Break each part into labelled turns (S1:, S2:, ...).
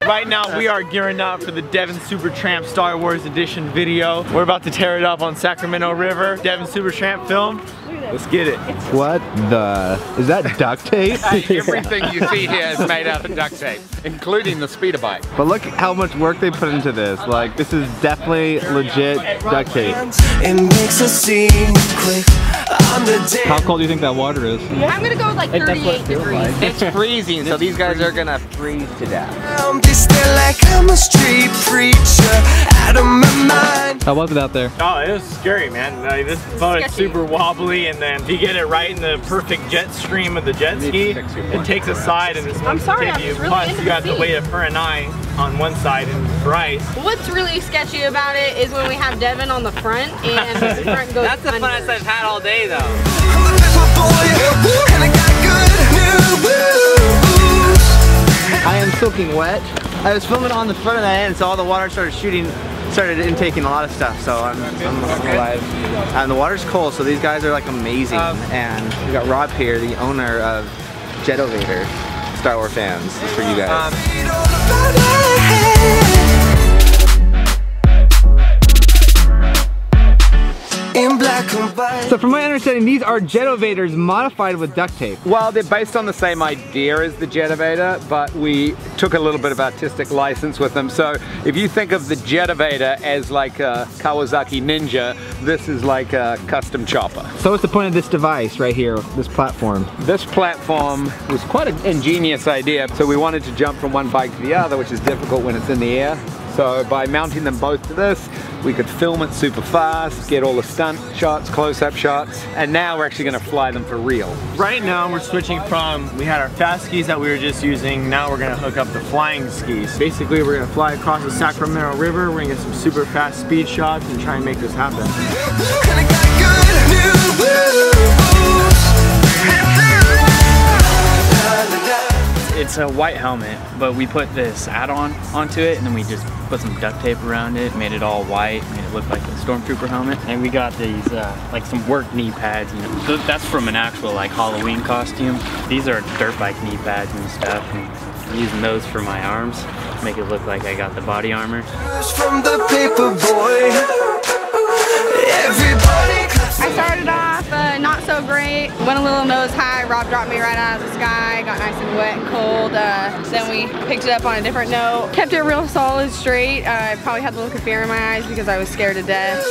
S1: Right now we are gearing up for the Devin Supertramp Star Wars Edition video. We're about to tear it up on Sacramento River. Devin Supertramp film. Let's get it.
S2: What the? Is that duct tape?
S3: Everything you see here is made out of duct tape, including the speeder bike.
S2: But look how much work they put into this. Like, this is definitely legit duct tape. How cold do you think that water is?
S4: I'm gonna go with like 38 degrees.
S3: It's freezing, so these guys are gonna freeze to death.
S2: How was it out there?
S1: Oh, it was scary, man. This boat is super wobbly, and then if you get it right in the perfect jet stream of the jet ski, it takes a side and it's one to tip you. Plus, you got the weight of her and I on one side and Bryce.
S4: What's really sketchy about it is when we have Devin on the front and the front goes
S5: That's the funnest I've had all day, though.
S6: I am soaking wet. I was filming on the front of that end, so all the water started intaking a lot of stuff, so I'm alive. And the water's cold, so these guys are like amazing. And we got Rob here, the owner of Jetovator, Star Wars fans. This is for you guys. So from my understanding, these are Jetovators modified with duct tape.
S3: Well, they're based on the same idea as the Jetovator, but we took a little bit of artistic license with them. So if you think of the Jetovator as like a Kawasaki Ninja, this is like a custom chopper.
S6: So what's the point of this device right here, this platform?
S3: This platform was quite an ingenious idea. So we wanted to jump from one bike to the other, which is difficult when it's in the air. So by mounting them both to this, we could film it super fast, get all the stunt shots, close-up shots, and now we're actually gonna fly them for real.
S1: Right now we're switching from, we had our fast skis that we were just using, now we're gonna hook up the flying skis. Basically we're gonna fly across the Sacramento River, we're gonna get some super fast speed shots and try and make this happen.
S5: It's a white helmet, but we put this add-on onto it, and then we just put some duct tape around it, made it all white, made it look like a stormtrooper helmet. And we got these like some work knee pads, you know. So that's from an actual like Halloween costume. These are dirt bike knee pads and stuff. And I'm using those for my arms, make it look like I got the body armor.
S4: From the paper boy, I started off not so great, went a little nose high, Rob dropped me right out of the sky, got nice and wet and cold, then we picked it up on a different note, kept it real solid straight. I probably had the look of fear in my eyes because I was scared to death.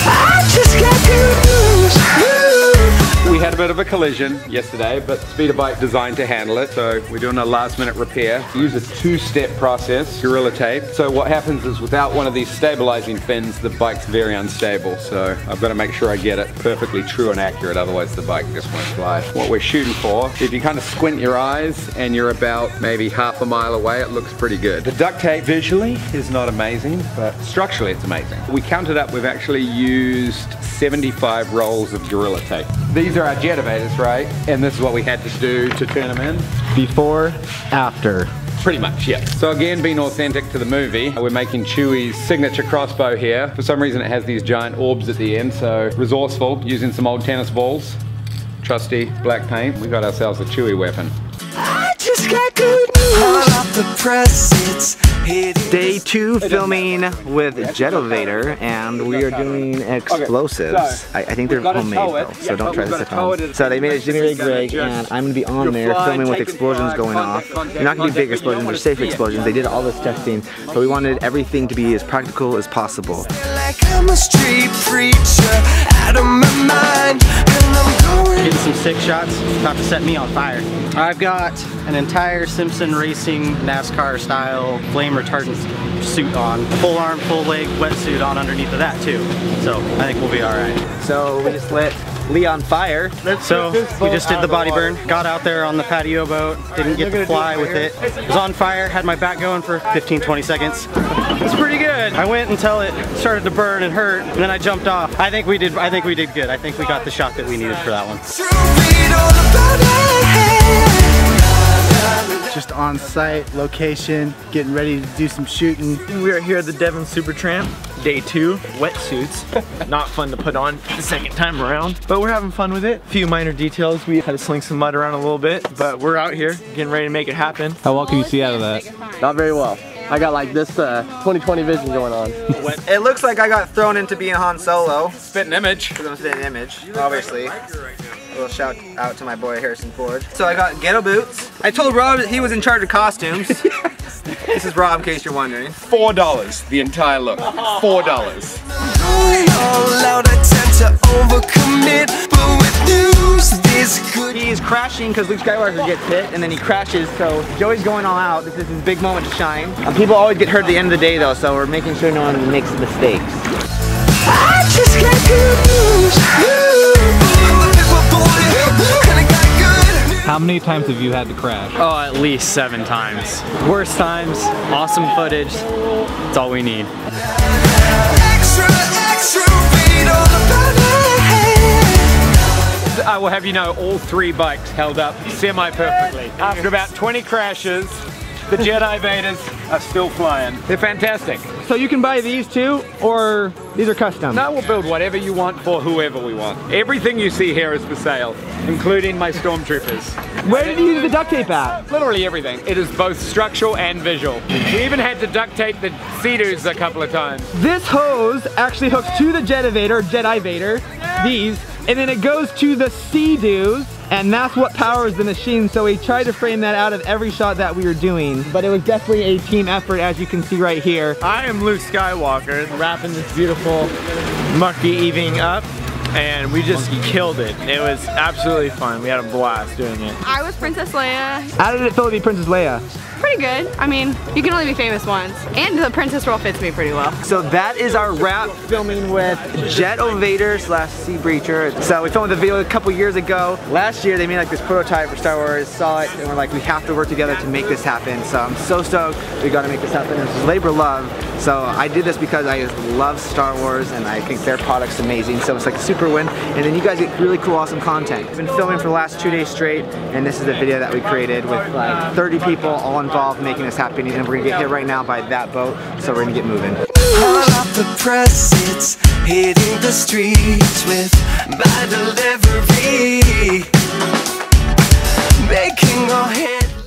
S4: I just got good news.
S3: We had a bit of a collision yesterday, but speeder bike designed to handle it, so we're doing a last-minute repair. Use a two-step process, Gorilla Tape. So what happens is without one of these stabilizing fins, the bike's very unstable. So I've got to make sure I get it perfectly true and accurate, otherwise the bike just won't fly. What we're shooting for, if you kind of squint your eyes and you're about maybe half a mile away, it looks pretty good. The duct tape visually is not amazing, but structurally it's amazing. We counted up, we've actually used 75 rolls of Gorilla Tape. These are our Jetovators, right? And this is what we had to do to turn them in.
S6: Before, after.
S3: Pretty much, yeah. So again, being authentic to the movie, we're making Chewie's signature crossbow here. For some reason it has these giant orbs at the end, so resourceful, using some old tennis balls, trusty black paint. We got ourselves a Chewie weapon.
S4: I just got good news.
S6: Day 2 filming with Jetovator, and we are doing explosives.
S3: Okay, so
S6: I think they're homemade though, so don't try this at home. So they made a jimmy rig, and I'm gonna be on there filming with explosions going off. You're not gonna do big explosions, they're safe explosions. They did all this testing, but we wanted everything to be as practical as possible.
S7: I'm a street preacher out of my mind, and I'm going.
S8: Getting some sick shots, about to set me on fire. I've got an entire Simpson Racing NASCAR style flame retardant suit on. Full arm, full leg wetsuit on underneath of that too. So I think we'll be alright.
S6: So we just lit Lee on fire.
S8: So we just did the body burn, got out there on the patio boat, didn't get to fly with it. It was on fire, had my back going for 15-20 seconds. It's pretty good. I went until it started to burn and hurt, and then I jumped off. I think we did good. I think we got the shot that we needed for that one.
S7: Just
S9: on site, location, getting ready to do some shooting.
S1: We are here at the Devin Super Tramp, day 2, wetsuits. Not fun to put on the second time around, but we're having fun with it. A few minor details, we had to sling some mud around a little bit, but we're out here getting ready to make it happen.
S2: How well can you see out of that?
S10: Not very well. I got like this 20/20 vision going on.
S6: It looks like I got thrown into being Han Solo.
S3: Spit an image.
S6: We're gonna spit an image, obviously. A little shout out to my boy Harrison Ford. So I got ghetto boots. I told Rob that he was in charge of costumes. This is Rob, in case you're wondering.
S3: $4 the entire look. $4.
S6: He's crashing because Luke Skywalker gets hit and then he crashes, so Joey's going all out. This is his big moment to shine. People always get hurt at the end of the day though, so we're making sure no one makes mistakes. I just got good news.
S2: How many times have you had to crash?
S5: Oh, at least 7 times. Worst times, awesome footage. It's all we need.
S3: I will have you know, all 3 bikes held up semi-perfectly. After about 20 crashes, the Jetovators are still flying. They're fantastic.
S6: So you can buy these too, or these are custom?
S3: No, we'll build whatever you want for whoever we want. Everything you see here is for sale, including my stormtroopers.
S6: Where did you use the duct tape at?
S3: Literally everything. It is both structural and visual. We even had to duct tape the Sea-Doos a couple of times.
S6: This hose actually hooks to the Jetovator, these, and then it goes to the Sea-Doos, and that's what powers the machine. So we tried to frame that out of every shot that we were doing, but it was definitely a team effort, as you can see right here.
S1: I am Luke Skywalker, wrapping this beautiful mucky evening up, and we just killed it. It was absolutely fun. We had a blast doing it.
S4: I was Princess Leia.
S6: How did it feel to be Princess Leia?
S4: Pretty good. I mean, you can only be famous once. And the princess role fits me pretty well.
S6: So that is our wrap filming with Jetovator / Sea Breacher. So we filmed the video a couple years ago. Last year they made like this prototype for Star Wars, saw it, and we're like, we have to work together to make this happen. So I'm so stoked we got to make this happen. It's labor of love. So I did this because I just love Star Wars and I think their product's amazing. So it's like a super win. And then you guys get really cool, awesome content. We've been filming for the last 2 days straight, and this is the video that we created with like 30 people all involved making this happen. And we're gonna get hit right now by that boat, so we're gonna get moving.
S7: Hot off the press, it's hitting the streets with my delivery, making our hands